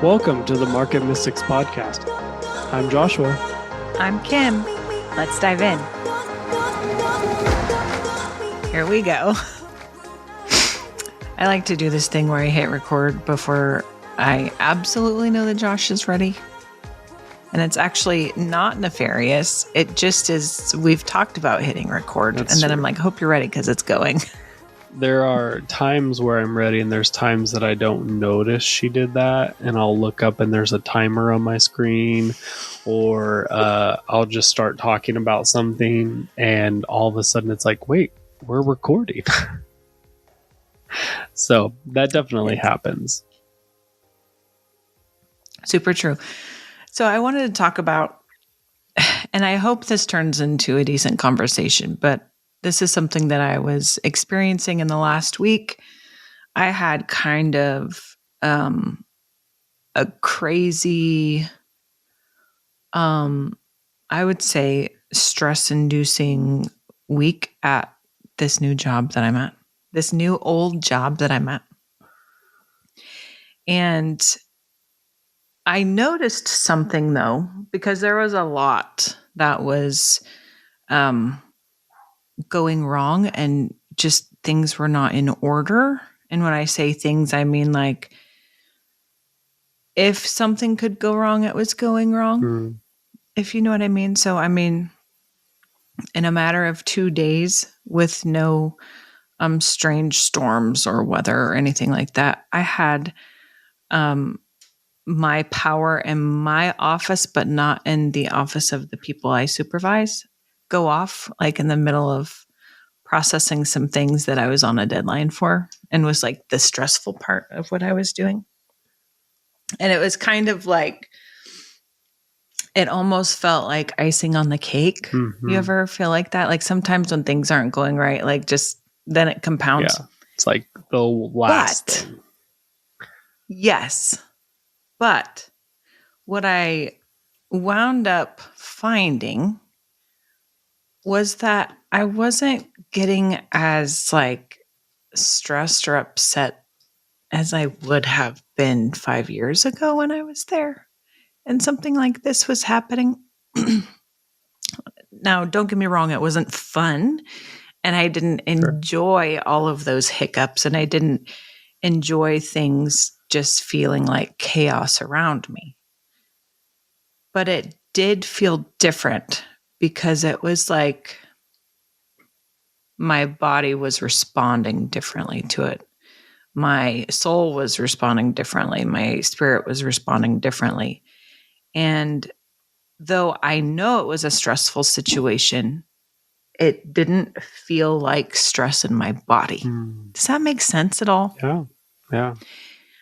Welcome to the Market Mystics Podcast. I'm Joshua. I'm Kim. Let's dive in. Here we go. I like to do this thing where I hit record before I absolutely know that Josh is ready. And it's actually not nefarious. It just is, we've talked about hitting record. That's and then true. I'm like, hope you're ready because it's going. There are times where I'm ready and there's times that I don't notice she did that, and I'll look up and there's a timer on my screen, or I'll just start talking about something and all of a sudden it's like, wait, we're recording. So that definitely happens. Super true. So I wanted to talk about, and I hope this turns into a decent conversation, but this is something that I was experiencing in the last week. I had kind of a crazy, I would say, stress-inducing week at this new job that I'm at, this new old job that I'm at. And I noticed something, though, because there was a lot that was going wrong and just things were not in order. And when I say things, I mean like if something could go wrong, it was going wrong, if you know what I mean. So, I mean, in a matter of 2 days with no strange storms or weather or anything like that, I had my power in my office, but not in the office of the people I supervise, go off like in the middle of processing some things that I was on a deadline for, and was like the stressful part of what I was doing. And it was kind of like, it almost felt like icing on the cake. Mm-hmm. You ever feel like that? Like sometimes when things aren't going right, like just then it compounds. Yeah, it's like the last thing. Yes. But what I wound up finding was that I wasn't getting as like stressed or upset as I would have been 5 years ago when I was there and something like this was happening. Now, don't get me wrong, it wasn't fun, and I didn't enjoy all of those hiccups, and I didn't enjoy things just feeling like chaos around me. But it did feel different because it was like my body was responding differently to it. My soul was responding differently. My spirit was responding differently. And though I know it was a stressful situation, it didn't feel like stress in my body. Does that make sense at all? Yeah.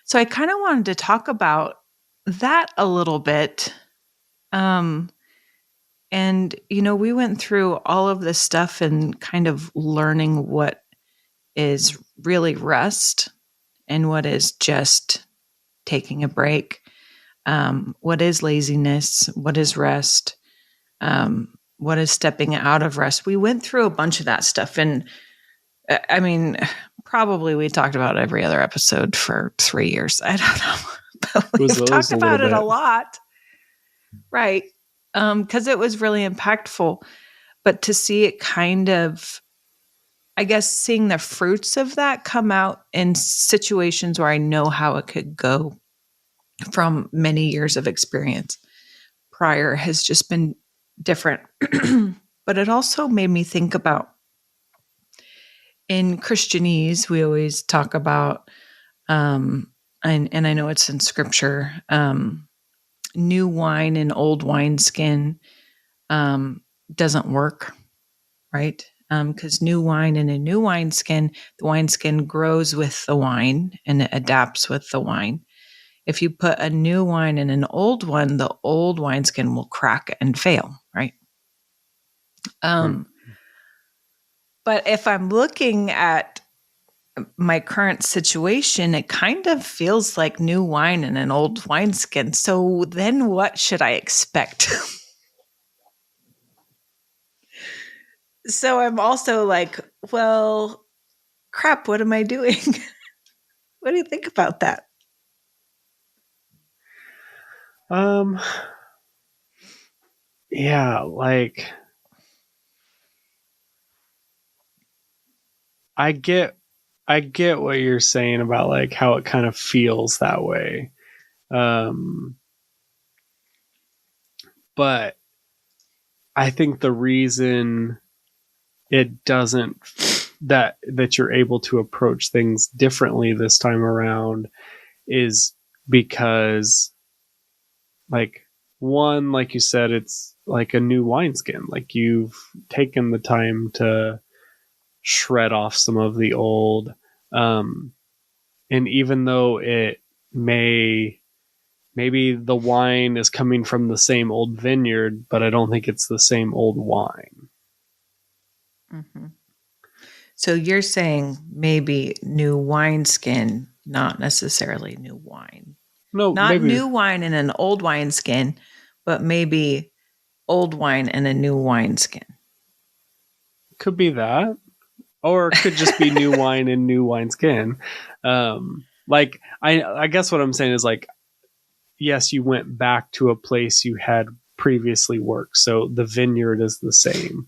So I kind of wanted to talk about that a little bit. And, you know, we went through all of this stuff and kind of learning what is really rest and what is just taking a break. What is laziness? What is rest? What is stepping out of rest? We went through a bunch of that stuff. And I mean, probably we talked about every other episode for 3 years. I don't know. But we've talked about it a lot. Right. Because it was really impactful. But to see it kind of, I guess, seeing the fruits of that come out in situations where I know how it could go from many years of experience prior has just been different. But it also made me think about, in Christianese, we always talk about, and I know it's in scripture, new wine in old wineskin doesn't work, right? Because new wine in a new wineskin, the wineskin grows with the wine and it adapts with the wine. If you put a new wine in an old one, the old wineskin will crack and fail, right? But if I'm looking at my current situation, it kind of feels like new wine in an old wineskin. So then what should I expect? So I'm also like, well, crap, what am I doing? What do you think about that? Um, yeah, like I get what you're saying about like how it kind of feels that way. Um, but I think the reason it doesn't that you're able to approach things differently this time around is because like one, like you said, it's like a new wineskin. Like you've taken the time to shred off some of the old. Um, and even though it maybe the wine is coming from the same old vineyard, but I don't think it's the same old wine. Mm-hmm. So you're saying maybe new wineskin, not necessarily new wine. No, Not maybe new wine in an old wineskin, but maybe old wine in a new wineskin. could be that, or it could just be new wine in new wineskin. Like I guess what I'm saying is like, yes, you went back to a place you had previously worked, so the vineyard is the same,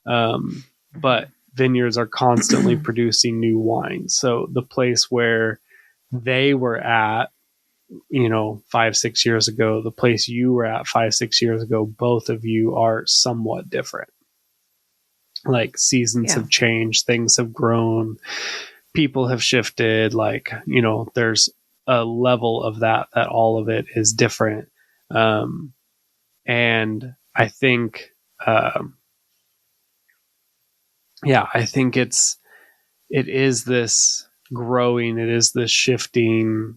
but vineyards are constantly producing new wines. So the place where they were at, 5-6 years ago, the place you were at 5-6 years ago, both of you are somewhat different. Like seasons Yeah. have changed, things have grown, people have shifted. Like, there's a level of that all of it is different. And I think, I think it is this growing, it is this shifting.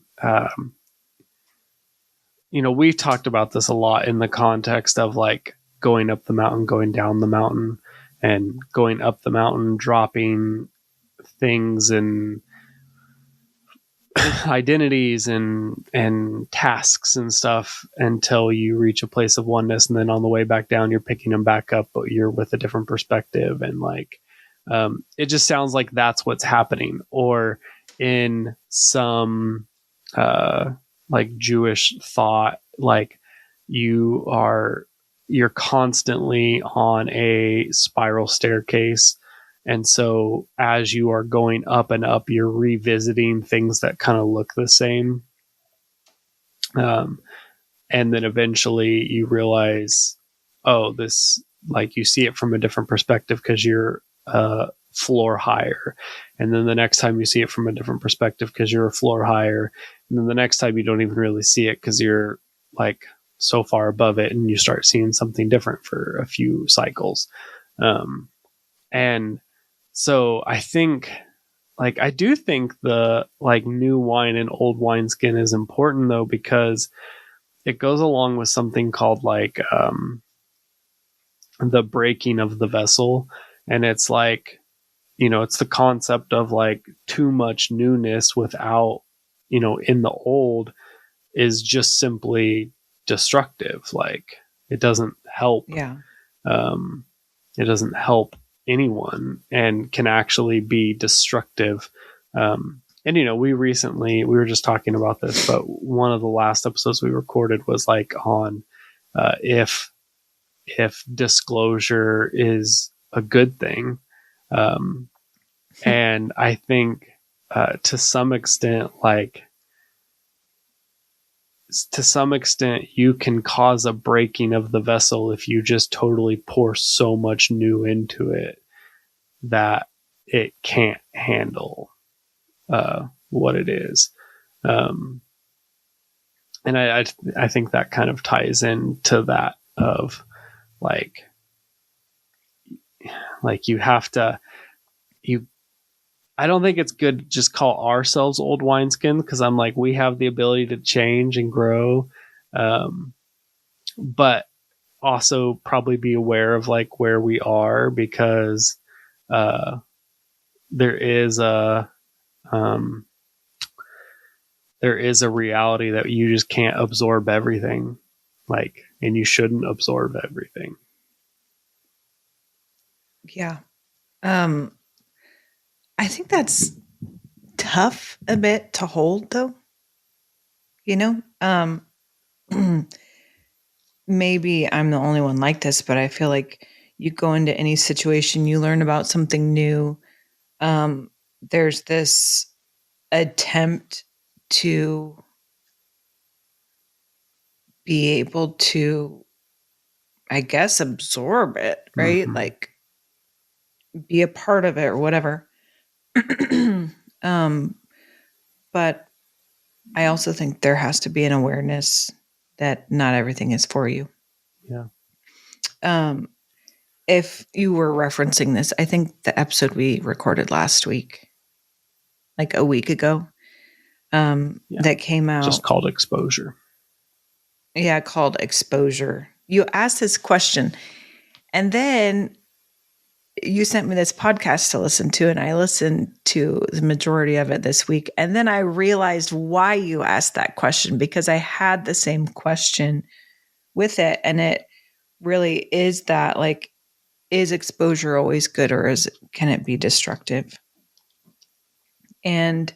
We've talked about this a lot in the context of like going up the mountain, going down the mountain, and going up the mountain, dropping things and identities and tasks and stuff until you reach a place of oneness, and then on the way back down you're picking them back up, but you're with a different perspective. And like it just sounds like that's what's happening. Or in some like Jewish thought, like you're constantly on a spiral staircase, and so as you are going up and up, you're revisiting things that kind of look the same. And then eventually you realize, oh, this, like you see it from a different perspective because you're floor higher. And then the next time you see it from a different perspective because you're a floor higher. And then the next time you don't even really see it because you're like so far above it, and you start seeing something different for a few cycles. And so I think, like, I do think the like new wine and old wineskin is important though, because it goes along with something called like the breaking of the vessel. And it's like, it's the concept of like too much newness without, in the old is just simply destructive. Like it doesn't help. Yeah. It doesn't help anyone and can actually be destructive. And we were just talking about this, but one of the last episodes we recorded was like on if disclosure is a good thing. And I think to some extent, you can cause a breaking of the vessel if you just totally pour so much new into it that it can't handle what it is. And I think that kind of ties into that of like you have to, I don't think it's good to just call ourselves old wineskins, because I'm like, we have the ability to change and grow. But also probably be aware of like where we are, because there is a reality that you just can't absorb everything, like, and you shouldn't absorb everything. Yeah. I think that's tough a bit to hold though. maybe I'm the only one like this, but I feel like you go into any situation, you learn about something new. There's this attempt to be able to, I guess, absorb it, right? Mhm. Like be a part of it or whatever. But I also think there has to be an awareness that not everything is for you. Yeah. If you were referencing this, I think the episode we recorded last week, like a week ago, that came out. Just called exposure. Yeah, called exposure. You asked this question, and then you sent me this podcast to listen to, and I listened to the majority of it this week. And then I realized why you asked that question, because I had the same question with it. And it really is that, like, is exposure always good, or can it be destructive? And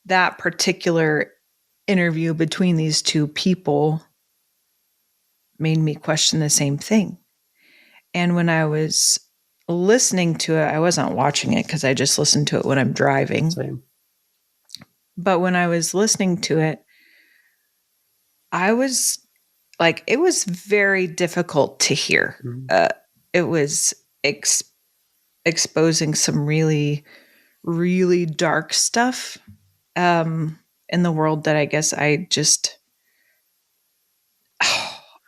that particular interview between these two people made me question the same thing. And when I was listening to it, I wasn't watching it because I just listened to it when I'm driving. Same. But when I was listening to it, I was like, it was very difficult to hear. Mm-hmm. It was exposing some really, really dark stuff in the world that I guess I just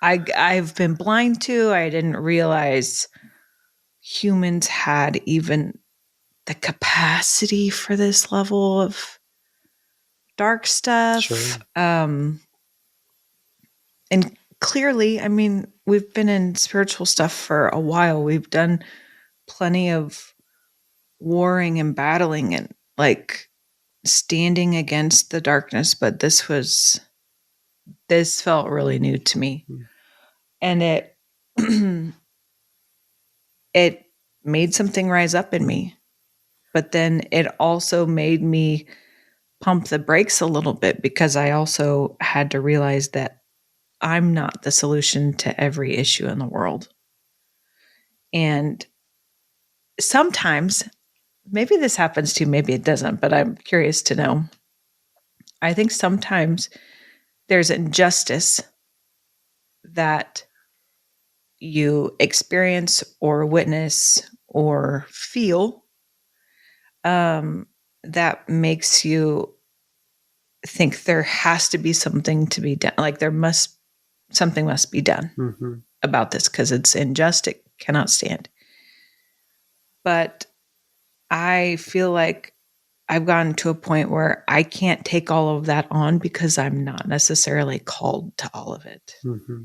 I've been blind to. I didn't realize humans had even the capacity for this level of dark stuff. Sure. And clearly, I mean, we've been in spiritual stuff for a while. We've done plenty of warring and battling and like standing against the darkness, but this felt really new to me. Mm. And it made something rise up in me. But then it also made me pump the brakes a little bit, because I also had to realize that I'm not the solution to every issue in the world. And sometimes, maybe this happens to you, maybe it doesn't, but I'm curious to know. I think sometimes there's injustice that you experience or witness or feel that makes you think there has to be something to be done. Like something must be done about this because it's unjust. It cannot stand. But I feel like I've gotten to a point where I can't take all of that on because I'm not necessarily called to all of it. Mm-hmm.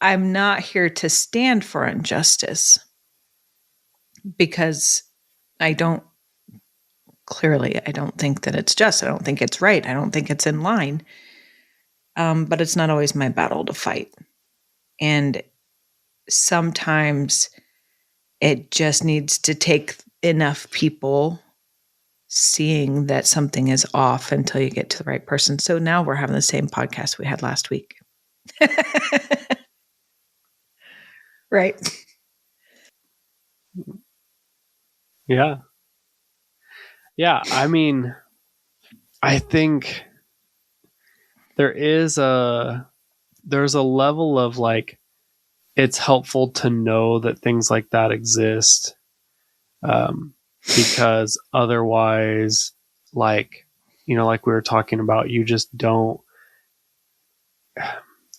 I'm not here to stand for injustice because I don't think that it's just. I don't think it's right. I don't think it's in line. But it's not always my battle to fight. And sometimes it just needs to take enough people seeing that something is off until you get to the right person. So now we're having the same podcast we had last week. Right? Yeah. Yeah, I mean, I think there's a level of like, it's helpful to know that things like that exist, because otherwise, like, you know, like we were talking about, you just don't,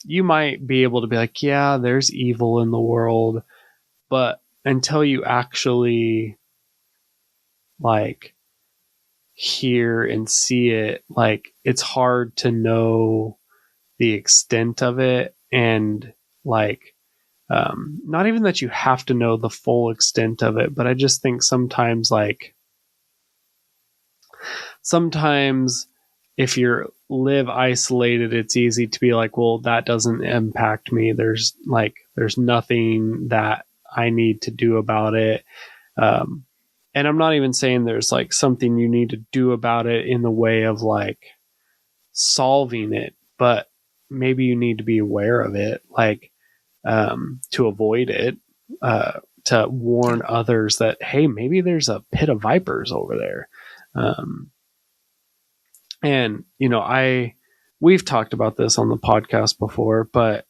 you might be able to be like, yeah, there's evil in the world, but until you actually like hear and see it, like, it's hard to know the extent of it. And like, not even that you have to know the full extent of it, but I just think sometimes if you live isolated, it's easy to be like, well, that doesn't impact me. There's nothing that I need to do about it. And I'm not even saying there's like something you need to do about it in the way of like solving it, but maybe you need to be aware of it. Like, to avoid it, to warn others that, hey, maybe there's a pit of vipers over there. And, you know, we've talked about this on the podcast before, but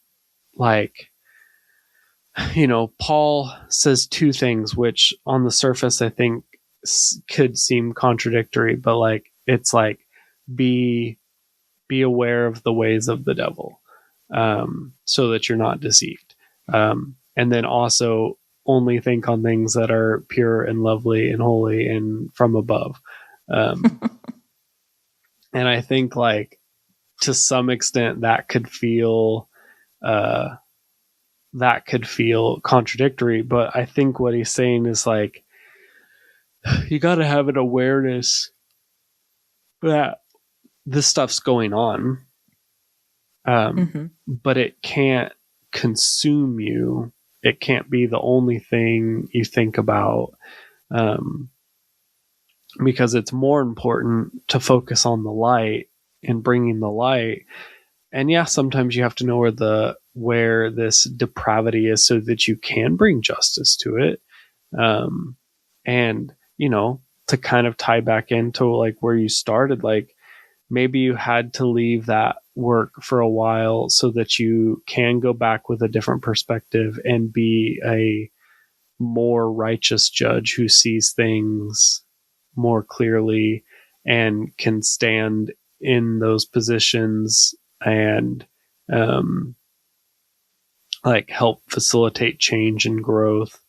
like, you know, Paul says two things, which on the surface, I think could seem contradictory, but like, it's like, be aware of the ways of the devil, so that you're not deceived. And then also only think on things that are pure and lovely and holy and from above. And I think like to some extent that could feel contradictory, but I think what he's saying is like, you got to have an awareness that this stuff's going on. But it can't consume you. It can't be the only thing you think about, because it's more important to focus on the light and bringing the light. And yeah, sometimes you have to know where this depravity is so that you can bring justice to it. And, you know, to kind of tie back into like where you started, like maybe you had to leave that work for a while so that you can go back with a different perspective and be a more righteous judge who sees things more clearly and can stand in those positions and like help facilitate change and growth.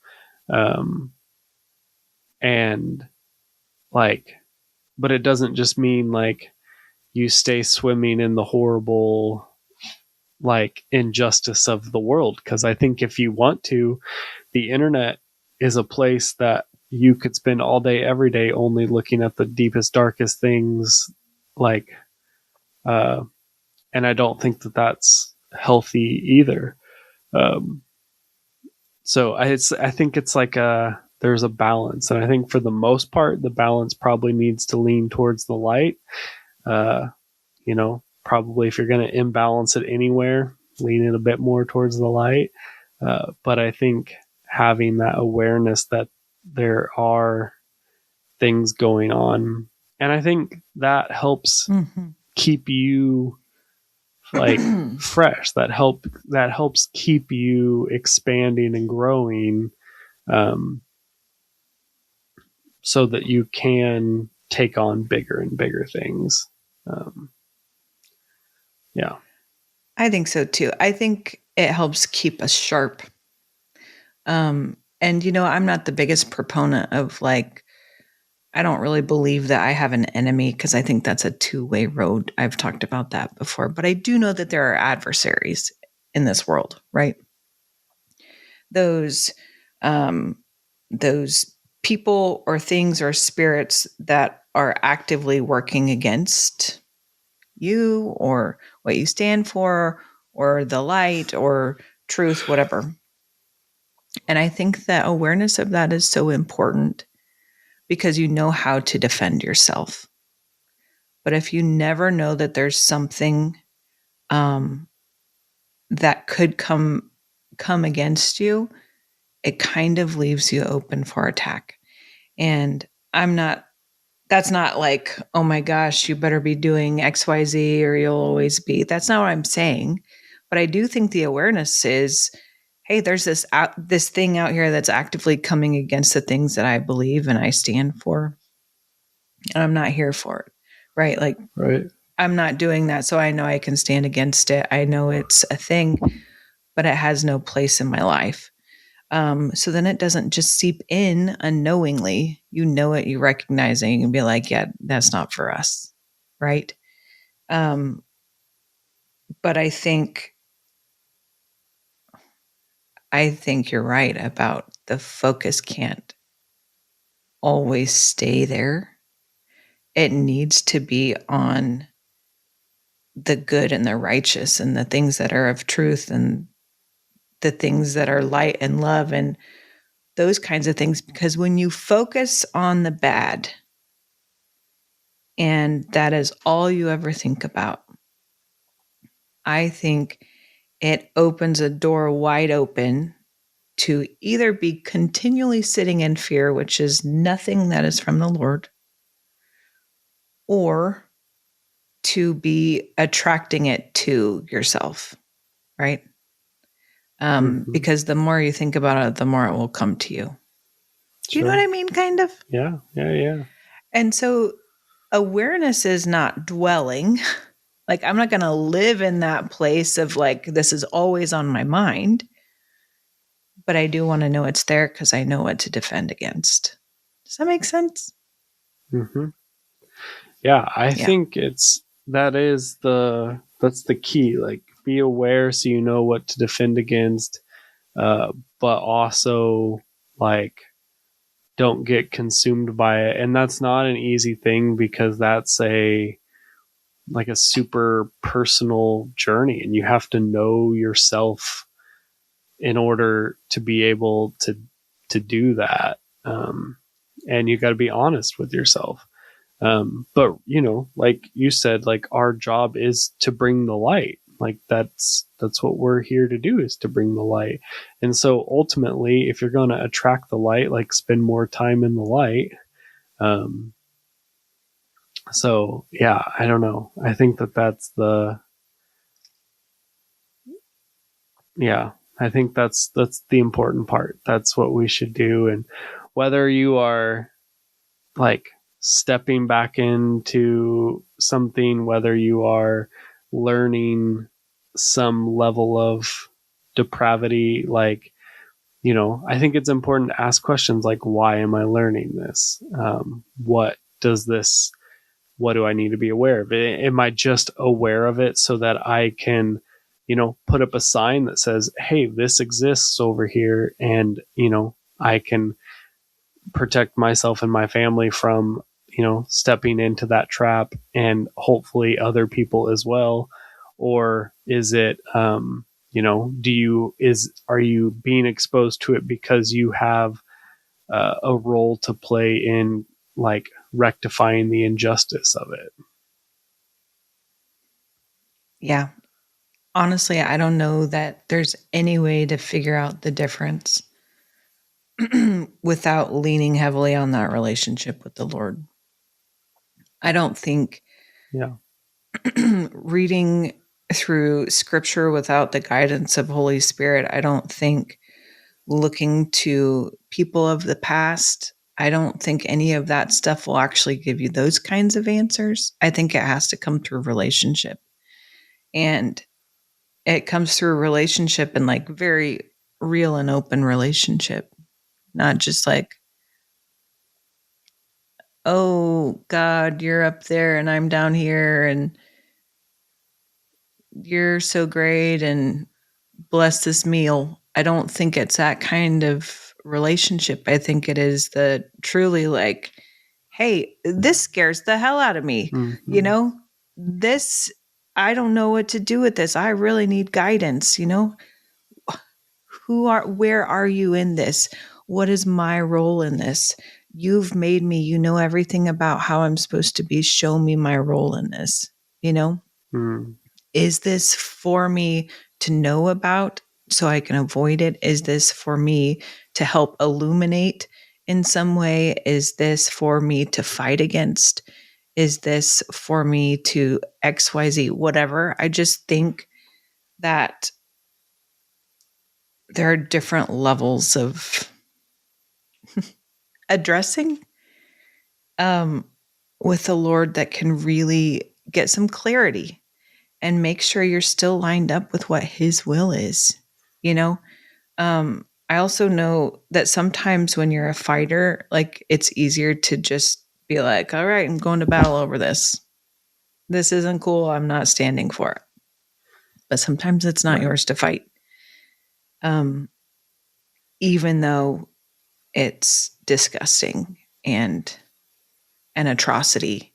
And like, but it doesn't just mean like you stay swimming in the horrible like injustice of the world. Because I think if you want to, the internet is a place that you could spend all day, every day, only looking at the deepest, darkest things. Like, and I don't think that that's healthy either. So I think it's like there's a balance, and I think for the most part, the balance probably needs to lean towards the light. You know, probably if you're going to imbalance it anywhere, lean it a bit more towards the light. But I think having that awareness that there are things going on, and I think that helps keep you like fresh. That helps keep you expanding and growing, so that you can take on bigger and bigger things. Yeah. I think so too. I think it helps keep us sharp. And you know, I'm not the biggest proponent of like, I don't really believe that I have an enemy because I think that's a two-way road. I've talked about that before, but I do know that there are adversaries in this world, right? Those people or things or spirits that are actively working against you or what you stand for or the light or truth, whatever. And I think that awareness of that is so important because you know how to defend yourself. But if you never know that there's something that could come against you, it kind of leaves you open for attack. And that's not like, oh my gosh, you better be doing XYZ or you'll always be. That's not what I'm saying. But I do think the awareness is, hey, there's this thing out here that's actively coming against the things that I believe and I stand for. And I'm not here for it. Right? Like, right. I'm not doing that. So I know I can stand against it. I know it's a thing, but it has no place in my life. So then it doesn't just seep in unknowingly. You know it, you recognize it, you can be like, yeah, that's not for us. Right. But I think you're right about the focus can't always stay there. It needs to be on the good and the righteous and the things that are of truth and the things that are light and love and those kinds of things. Because when you focus on the bad and that is all you ever think about, I think it opens a door wide open to either be continually sitting in fear, which is nothing that is from the Lord, or to be attracting it to yourself, right? Because the more you think about it, the more it will come to you. Do you know what I mean? Kind of. Yeah. And so awareness is not dwelling. Like, I'm not going to live in that place of like, this is always on my mind. But I do want to know it's there because I know what to defend against. Does that make sense? Mm-hmm. Yeah, I think that's the key. Like, be aware so you know what to defend against, but also like don't get consumed by it. And that's not an easy thing because that's a super personal journey, and you have to know yourself in order to be able to do that. And you got to be honest with yourself. But like you said, like, our job is to bring the light. Like, that's what we're here to do, is to bring the light. And so ultimately, if you're going to attract the light, like, spend more time in the light. So yeah, I don't know. I think that's I think that's the important part. That's what we should do. And whether you are like stepping back into something, whether you are learning some level of depravity, like, I think it's important to ask questions like, why am I learning this? What do I need to be aware of? Am I just aware of it so that I can, put up a sign that says, hey, this exists over here, and, I can protect myself and my family from, stepping into that trap, and hopefully other people as well? Or is it, are you being exposed to it because you have a role to play in, like, rectifying the injustice of it? Yeah. Honestly, I don't know that there's any way to figure out the difference without leaning heavily on that relationship with the Lord. I don't think reading through scripture without the guidance of Holy Spirit, I don't think looking to people of the past, I don't think any of that stuff will actually give you those kinds of answers. I think it has to come through relationship. And it comes through a relationship, and like very real and open relationship, not just like, oh God, you're up there and I'm down here and you're so great and bless this meal. I don't think it's that kind of relationship. I think it is the truly like, hey, this scares the hell out of me. Mm-hmm. This, I don't know what to do with this. I really need guidance. Where are you in this? What is my role in this? You've made me, you know everything about how I'm supposed to be. Show me my role in this. Is this for me to know about so I can avoid it? Is this for me to help illuminate in some way? Is this for me to fight against? Is this for me to XYZ, whatever? I just think that there are different levels of addressing with the Lord that can really get some clarity and make sure you're still lined up with what His will is. I also know that sometimes when you're a fighter, like, it's easier to just be like, all right, I'm going to battle over this. This isn't cool. I'm not standing for it. But sometimes it's not yours to fight. Even though it's disgusting and an atrocity,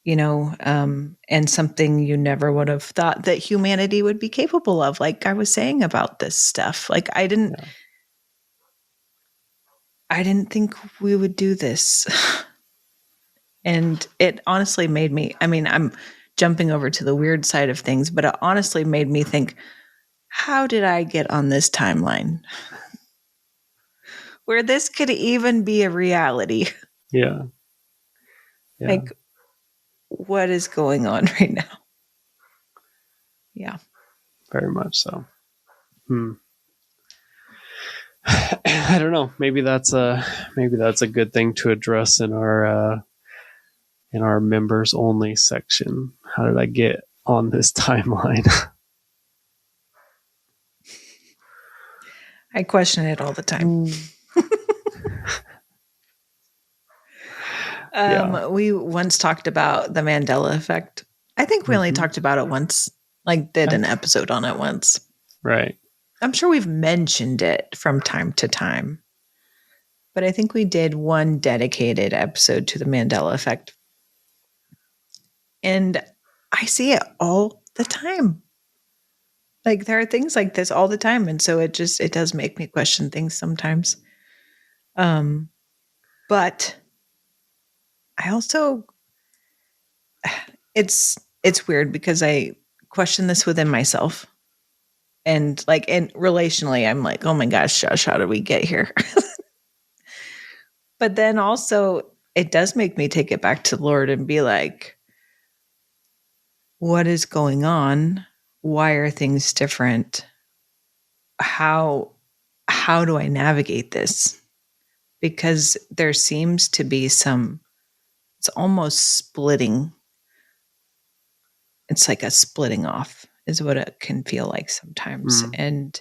and something you never would have thought that humanity would be capable of. Like I was saying about this stuff, like I didn't think we would do this. And it honestly made me, I'm jumping over to the weird side of things, but it honestly made me think, how did I get on this timeline where this could even be a reality? Yeah. Like, what is going on right now? Yeah. Very much so. I don't know. Maybe that's a good thing to address in our members only section. How did I get on this timeline? I question it all the time. We once talked about the Mandela Effect. I think we only talked about it once, like did an episode on it once. Right. I'm sure we've mentioned it from time to time, but I think we did one dedicated episode to the Mandela Effect. And I see it all the time. Like there are things like this all the time. And so it does make me question things sometimes. But I also, it's weird because I question this within myself. And relationally, I'm like, oh my gosh, Josh, how did we get here? But then also it does make me take it back to the Lord and be like, what is going on? Why are things different? How do I navigate this? Because there seems to be it's almost splitting. It's like a splitting off is what it can feel like sometimes. And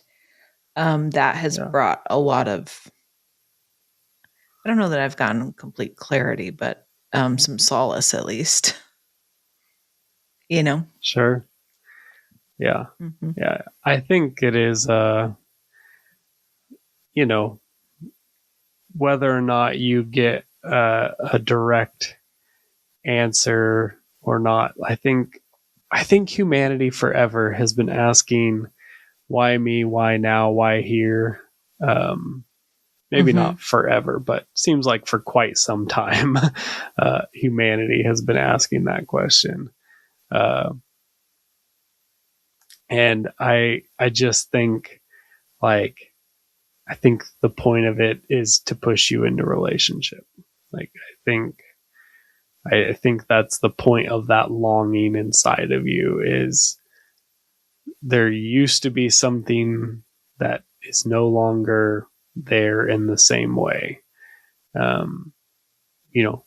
that has brought a lot of, I don't know that I've gotten complete clarity, but some solace at least. Sure. Yeah. Mm-hmm. Yeah. I think it is, whether or not you get a direct answer or not, I think humanity forever has been asking, why me, why now, why here? Maybe not forever, but seems like for quite some time, humanity has been asking that question. And I just think I think the point of it is to push you into relationship. Like, I think that's the point of that longing inside of you is there used to be something that is no longer there in the same way.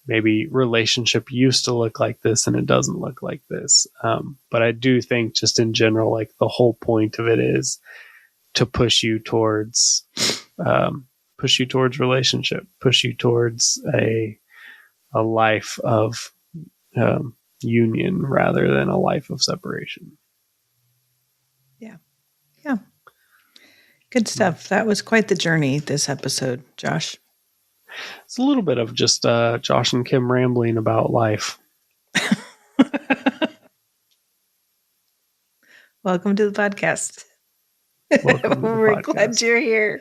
Maybe relationship used to look like this and it doesn't look like this. But I do think just in general, like the whole point of it is to push you towards relationship, push you towards a life of union rather than a life of separation. Yeah. Good stuff. That was quite the journey this episode, Josh. It's a little bit of just Josh and Kim rambling about life. Welcome to the podcast. We're glad you're here.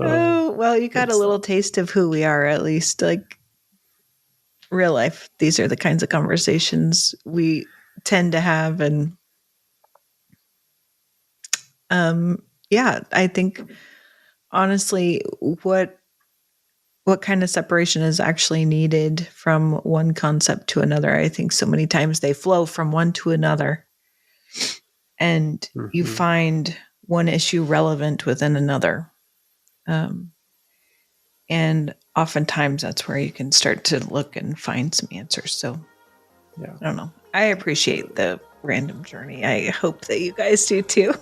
Oh, well, you got a little taste of who we are, at least. Like real life. These are the kinds of conversations we tend to have. And I think honestly, what kind of separation is actually needed from one concept to another? I think so many times they flow from one to another. And you find one issue relevant within another. And oftentimes that's where you can start to look and find some answers. So I don't know. I appreciate the random journey. I hope that you guys do too.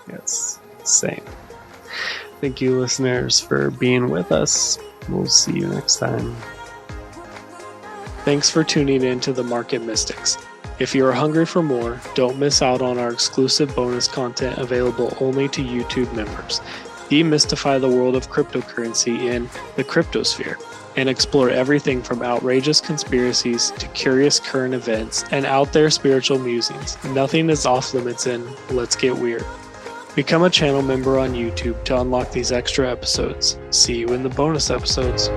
Yes, same. Thank you, listeners, for being with us. We'll see you next time. Thanks for tuning in to The Market Mystics. If you are hungry for more, don't miss out on our exclusive bonus content available only to YouTube members. Demystify the world of cryptocurrency in the cryptosphere and explore everything from outrageous conspiracies to curious current events and out there spiritual musings. Nothing is off limits in Let's Get Weird. Become a channel member on YouTube to unlock these extra episodes. See you in the bonus episodes.